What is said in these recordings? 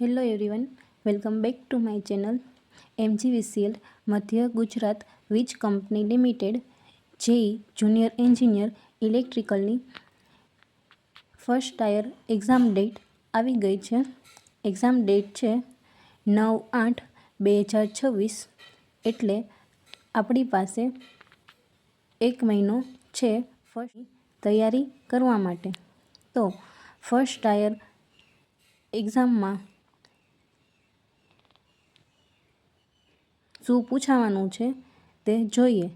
Hello everyone, welcome back to my channel MGVCL Madhya Gujarat Vij company limited JE junior engineer ઇલેક્ટ્રિકલની first tier exam date આવી ગઈ છે. Exam date છે 9/8/2026, એટલે આપણી પાસે 1 મહિનો છે ફર્સ્ટ તૈયારી કરવા માટે. તો ફર્સ્ટ ટાયર એક્ઝામમાં શું પૂછાવાનું છે તે જોઈએ.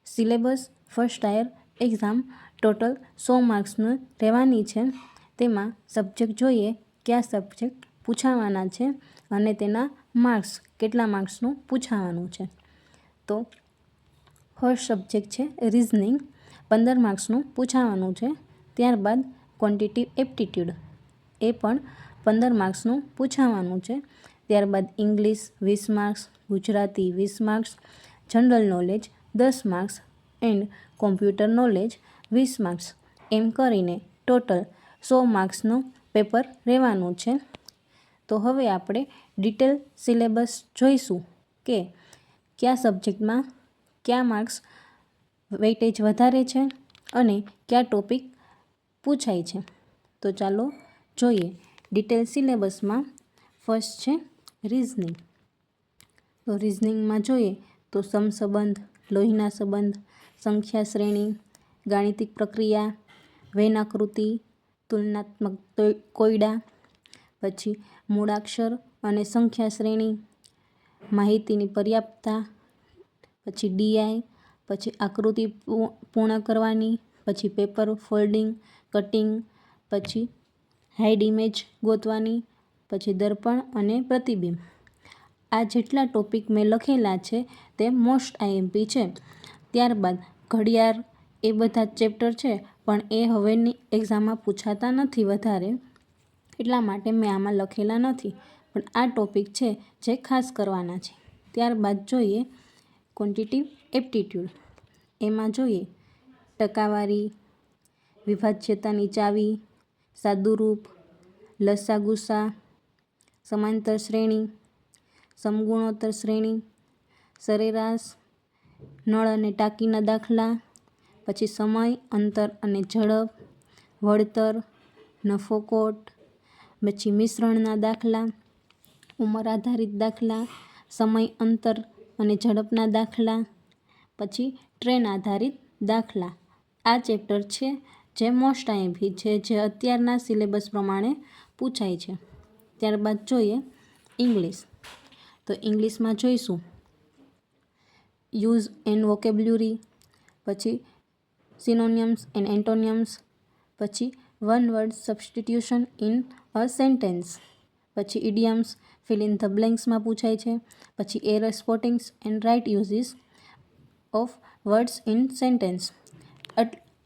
Syllabus first tier exam total 100 માર્ક્સનું રહેવાની છે. તેમાં સબ્જેક્ટ જોઈએ, કયા સબ્જેક્ટ પૂછાવાના છે અને તેના માર્ક્સ કેટલા માર્ક્સનું પૂછાવાનું છે. તો ફર્સ્ટ સબ્જેક્ટ છે રિઝનિંગ, 15 માર્ક્સનું પૂછાવાનું છે. ત્યારબાદ ક્વોન્ટિટિવ એપ્ટિટ્યૂડ, એ પણ 15 માર્ક્સનું પૂછાવાનું છે. ત્યારબાદ English 20 marks, Gujarati 20 marks, general knowledge 10 marks and computer knowledge 20 marks, એમ કરીને ટોટલ 100 માર્ક્સનું પેપર રહેવાનું છે. તો હવે આપણે ડિટેલ સિલેબસ જોઈશું કે કયા સબ્જેક્ટમાં કયા માર્ક્સ વેઇટેજ વધારે છે અને કયા ટોપિક પૂછાય છે. તો ચાલો જોઈએ. ડિટેલ સિલેબસમાં ફર્સ્ટ છે રિઝનિંગ. તો રિઝનિંગમાં જોઈએ તો સમસંબંધ, લોહીના સંબંધ, સંખ્યા શ્રેણી, ગાણિતિક પ્રક્રિયા, વેનાકૃતિ, તુલનાત્મક કોયડા, પછી મૂળાક્ષર અને સંખ્યા શ્રેણી, માહિતીની પર્યાપ્તતા, પછી ડીઆઈ, પછી આકૃતિ પૂર્ણ કરવાની, પછી પેપર ફોલ્ડિંગ, કટિંગ, પછી હાઇડ ઇમેજ ગોતવાની, પછી દર્પણ અને પ્રતિબિંબ. આ જેટલા ટોપિક મેં લખેલા છે તે મોસ્ટ આઈએમપી છે. ત્યારબાદ ઘડિયાળ, એ બધા ચેપ્ટર છે પણ એ હવેની એક્ઝામમાં પૂછાતા નથી વધારે, એટલા માટે મેં આમાં લખેલા નથી. પણ આ ટોપિક છે જે ખાસ કરવાના છે. ત્યારબાદ જોઈએ ક્વોન્ટિટિવ એપ્ટિટ્યૂડ. એમાં જોઈએ ટકાવારી, વિભાજ્યતાની ચાવી, સાદુરૂપ, લસાગુસા, સમાંતર શ્રેણી, સમગુણોત્તર શ્રેણી, સરેરાશ, નળ અને ટાંકીના દાખલા, પછી સમય, અંતર અને ઝડપ, વળતર, નફો-ખોટ, પછી મિશ્રણના દાખલા, ઉંમર આધારિત દાખલા, સમય, અંતર અને ઝડપના દાખલા, પછી ટ્રેન આધારિત દાખલા. આ ચેપ્ટર છે જે મોસ્ટ આઈએમપી છે, જે અત્યારના સિલેબસ પ્રમાણે પૂછાય છે. ત્યારબાદ જોઈએ ઇંગ્લિશ. તો ઇંગ્લિશમાં જોઈશું યુઝ એન્ડ વોકેબ્યુલરી, પછી સિનોનિયમ્સ એન્ડ એન્ટોનિયમ્સ, પછી one word substitution in a sentence, પછી ઇડિયમ્સ, ફિલ ઇન ધ બ્લેન્ક્સમાં પૂછાય છે. પછી error spottings and right uses of words in sentence.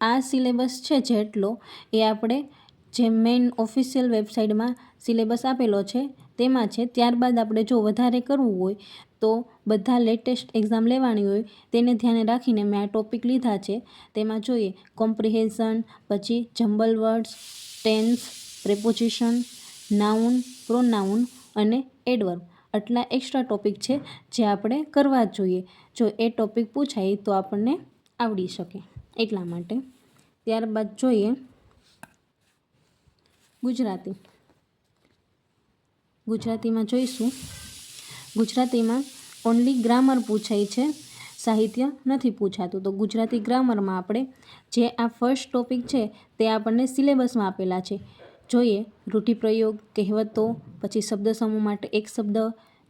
આ સિલેબસ છે જેટલો એ આપણે જે મેઇન ઓફિશિયલ વેબસાઇટમાં સિલેબસ આપેલો છે તેમાં છે. ત્યારબાદ આપણે જો વધારે કરવું હોય તો બધા લેટેસ્ટ એક્ઝામ લેવાની હોય તેને ધ્યાને રાખીને મેં આ ટોપિક લીધા છે. તેમાં જોઈએ કોમ્પ્રિહેન્શન, પછી jumble words, tense, preposition, noun, pronoun અને એડવર્બ. આટલા એક્સ્ટ્રા ટોપિક છે જે આપણે કરવા જ જોઈએ. જો એ ટોપિક પૂછાય તો આપણને આવડી શકે એટલા માટે. ત્યારબાદ જોઈએ ગુજરાતી. ગુજરાતીમાં જોઈશું, ગુજરાતીમાં ઓનલી ગ્રામર પૂછાય છે, સાહિત્ય નથી પૂછાતું. તો ગુજરાતી ગ્રામરમાં આપણે જે આ ફર્સ્ટ ટોપિક છે તે આપણને સિલેબસમાં આપેલા છે. જોઈએ રૂઢિપ્રયોગ, કહેવતો, પછી શબ્દ સમૂહ માટે એક શબ્દ,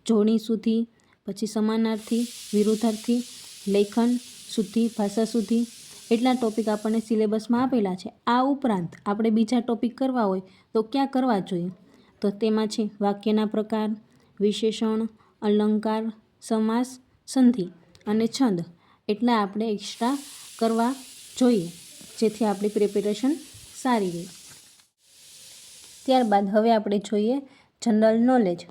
જોડણી સુધી, પછી સમાનાર્થી, વિરુદ્ધાર્થી, લેખન, શુદ્ધિ, ભાષા શુદ્ધિ, એટલા ટોપિક આપણને સિલેબસમાં આપેલા છે. આ ઉપરાંત આપણે બીજા ટોપિક કરવા હોય તો ક્યાં કરવા જોઈએ? તો તેમાં છે વાક્યના પ્રકાર, વિશેષણ, અલંકાર, સમાસ, સંધિ અને છંદ. એટલા આપણે એક્સ્ટ્રા કરવા જોઈએ જેથી આપણી પ્રિપેરેશન સારી રહે. ત્યારબાદ હવે આપણે જોઈએ જનરલ નોલેજ.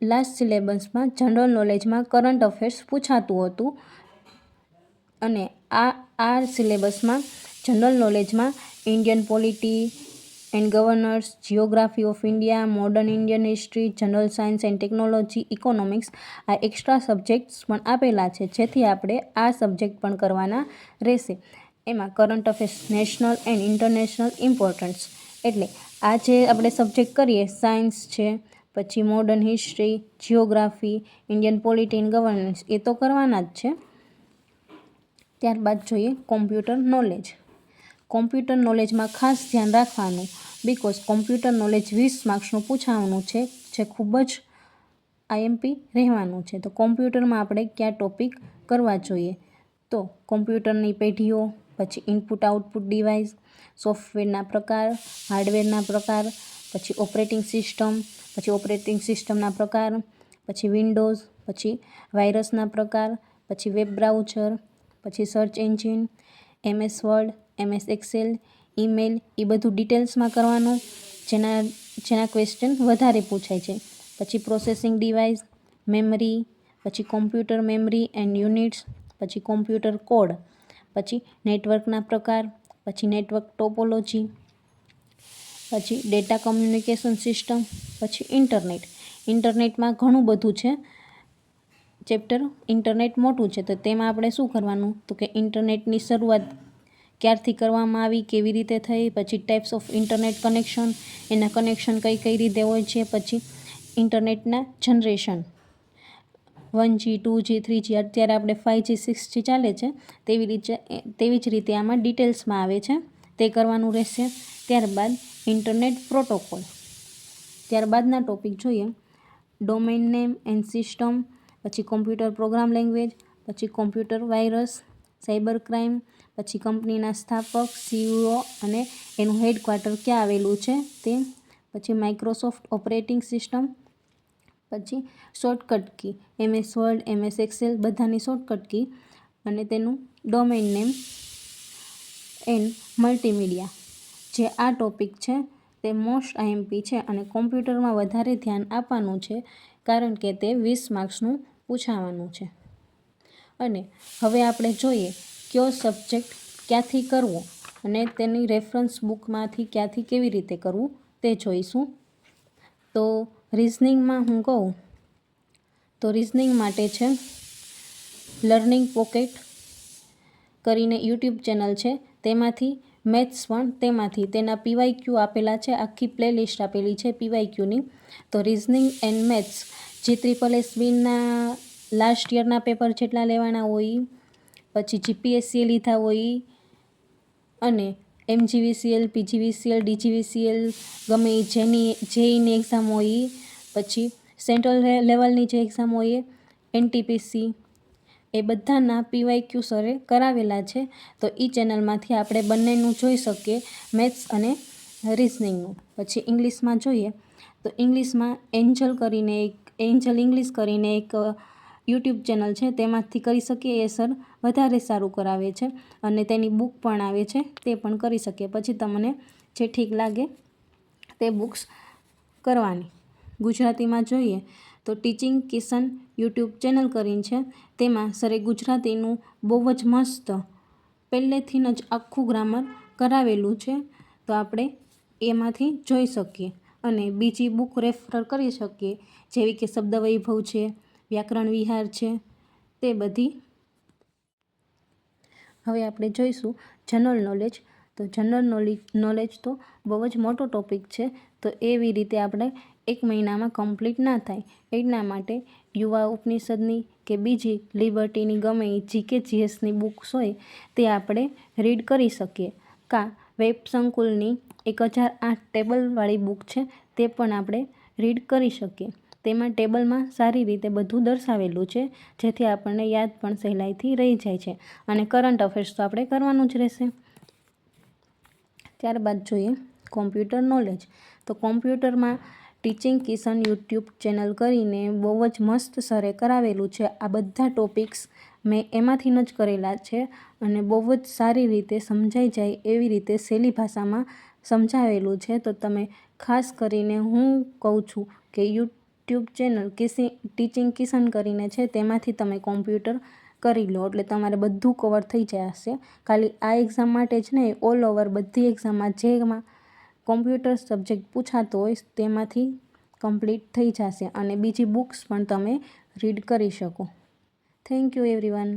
લાસ્ટ સિલેબસમાં જનરલ નોલેજમાં કરંટ અફેર્સ પૂછાતું હતું અને આ સિલેબસમાં જનરલ નોલેજમાં Indian polity, and governors, geography of India, modern Indian history, general science and technology, economics, આ એક્સ્ટ્રા સબ્જેક્ટ્સ પણ આપેલા છે, જેથી આપણે આ સબ્જેક્ટ પણ કરવાના રહેશે. એમાં current affairs, national and international importance, એટલે આ જે આપણે સબ્જેક્ટ કરીએ, સાયન્સ છે, પછી modern history, geography, Indian polity and governance, એ તો કરવાના જ છે. ત્યારબાદ જોઈએ કોમ્પ્યુટર નોલેજ. કોમ્પ્યુટર નોલેજમાં ખાસ ધ્યાન રાખવાનું, બિકોઝ કોમ્પ્યુટર નોલેજ 20 માર્ક્સનું પૂછાવાનું છે, જે ખૂબ જ આઈએમપી રહેવાનું છે. તો કોમ્પ્યુટરમાં આપણે કયા ટોપિક કરવા જોઈએ? તો કોમ્પ્યુટરની પેઢીઓ, પછી ઇનપુટ આઉટપુટ ડિવાઇસ, સોફ્ટવેરના પ્રકાર, હાર્ડવેરના પ્રકાર, પછી ઓપરેટિંગ સિસ્ટમના પ્રકાર, પછી વિન્ડોઝ, પછી વાયરસના પ્રકાર, પછી વેબ બ્રાઉઝર, પછી search engine, MS word, MS excel, email, એ બધું ડિટેલ્સમાં કરવાનું, જેના ક્વેશ્ચન વધારે પૂછાય છે. પછી પ્રોસેસિંગ ડિવાઇસ, મેમરી, પછી કોમ્પ્યુટર મેમરી એન્ડ યુનિટ્સ, પછી કોમ્પ્યુટર કોડ, પછી નેટવર્કના પ્રકાર, પછી નેટવર્ક ટોપોલોજી, પછી ડેટા કમ્યુનિકેશન સિસ્ટમ, પછી ઇન્ટરનેટમાં ઘણું બધું છે. ચેપ્ટર ઇન્ટરનેટ મોટું છે, તો તેમાં આપણે શું કરવાનું? તો કે ઇન્ટરનેટની શરૂઆત ક્યારથી કરવામાં આવી, કેવી રીતે થઈ, પછી ટાઈપ્સ ઓફ ઇન્ટરનેટ કનેક્શન, એના કનેક્શન કઈ રીતે હોય છે, પછી ઇન્ટરનેટના જનરેશન 1G 2G 3G, અત્યારે આપણે 5G 6G ચાલે છે, તેવી જ રીતે આમાં ડિટેલ્સમાં આવે છે, તે કરવાનું રહેશે. ત્યારબાદ ઇન્ટરનેટ પ્રોટોકોલ. ત્યારબાદના ટોપિક જોઈએ ડોમેઇન નેમ એન્ડ સિસ્ટમ, પછી કોમ્પ્યુટર પ્રોગ્રામ લેંગ્વેજ, પછી કોમ્પ્યુટર વાયરસ, સાયબર ક્રાઇમ, પછી કંપનીના સ્થાપક, CEO અને એનું હેડક્વાર્ટર ક્યાં આવેલું છે તે, પછી માઇક્રોસોફ્ટ ઓપરેટિંગ સિસ્ટમ, પછી shortcut key, MS word, MS Excel, બધાની શોર્ટકટ કી, અને તેનું ડોમેઇન નેમ એન્ડ મલ્ટીમીડિયા. જે આ ટોપિક છે તે મોસ્ટ આઈએમપી છે અને કોમ્પ્યુટરમાં વધારે ધ્યાન આપવાનું છે, કારણ કે તે 20 માર્ક્સનું પૂછાવાનું છે. અને હવે આપણે જોઈએ કયો સબ્જેક્ટ ક્યાંથી કરવો અને તેની રેફરન્સ બુકમાંથી ક્યાંથી કેવી રીતે કરવું તે જોઈશું. તો રિઝનિંગમાં હું કહું તો રિઝનિંગ માટે છે લર્નિંગ પોકેટ કરીને યુટ્યુબ ચેનલ છે, તેમાંથી મેથ્સ પણ તેમાંથી તેના PYQ આપેલા છે, આખી પ્લેલિસ્ટ આપેલી છે PYQની. તો રિઝનિંગ એન્ડ મેથ્સ GSSBના લાસ્ટ યરના પેપર જેટલા લેવાના હોય, પછી GPSC લીધા હોય, અને MGVCL, PGVCL, DGVCL, ગમે જેઈની એક્ઝામ હોય, પછી સેન્ટ્રલ લેવલની જે એક્ઝામ હોય, NTPC, એ બધાના PYQ સરે કરાવેલા છે. તો એ ચેનલમાંથી આપણે બંનેનું જોઈ શકીએ, મેથ્સ અને રિઝનિંગનું. પછી ઇંગ્લિશમાં જોઈએ તો ઇંગ્લિશમાં એન્જલ ઇંગ્લિશ કરીને એક યુટ્યુબ ચેનલ છે, તેમાંથી કરી શકીએ. એ સર વધારે સારું કરાવે છે અને તેની બુક પણ આવે છે, તે પણ કરી શકીએ. પછી તમને જે ઠીક લાગે તે બુક્સ કરવાની. ગુજરાતીમાં જોઈએ તો ટીચિંગ કિશન યુટ્યુબ ચેનલ કરીને છે, તેમાં સરે ગુજરાતીનું બહુ જ મસ્ત પહેલેથી જ આખું ગ્રામર કરાવેલું છે, તો આપણે એમાંથી જોઈ શકીએ. અને બીજી બુક રેફર કરી શકીએ, જેવી કે શબ્દ વૈભવ છે, વ્યાકરણ વિહાર છે, તે બધી. હવે આપણે જોઈશું જનરલ નોલેજ. તો જનરલ નોલેજ તો બહુ જ મોટો ટોપિક છે, તો એવી રીતે આપણે એક મહિનામાં કમ્પ્લીટ ના થાય. એટલા માટે યુવા ઉપનિષદની કે બીજી લિબર્ટીની ગમે એ GK GSની બુક્સ હોય તે આપણે રીડ કરી શકીએ. વેબ સંકુલની 1008 ટેબલવાળી બુક છે, તે પણ આપણે રીડ કરી શકીએ. તેમાં ટેબલમાં સારી રીતે બધું દર્શાવેલું છે, જેથી આપણને યાદ પણ સહેલાઈથી રહી જાય છે. અને કરંટ અફેર્સ તો આપણે કરવાનું જ રહેશે. ત્યારબાદ જોઈએ કોમ્પ્યુટર નોલેજ. તો કોમ્પ્યુટરમાં ટીચિંગ કિશન યુટ્યુબ ચેનલ કરીને બહુ જ મસ્ત સરે કરાવેલું છે. આ બધા ટોપિક્સ મેં એમાંથી જ કરેલા છે અને બહુ જ સારી રીતે સમજાઈ જાય એવી રીતે સહેલી ભાષામાં સમજાવેલું છે. તો તમે ખાસ કરીને હું કહું છું કે યુટ્યુબ ચેનલ ટીચિંગ કિશન કરીને છે, તેમાંથી તમે કોમ્પ્યુટર કરી લો, એટલે તમારે બધું કવર થઈ જશે. ખાલી આ એક્ઝામ માટે જ નહીં, ઓલ ઓવર બધી એક્ઝામમાં જેમાં કોમ્પ્યુટર સબ્જેક્ટ પૂછાતો હોય તેમાંથી કમ્પ્લીટ થઈ જશે અને બીજી બુક્સ પણ તમે રીડ કરી શકો. Thank you everyone.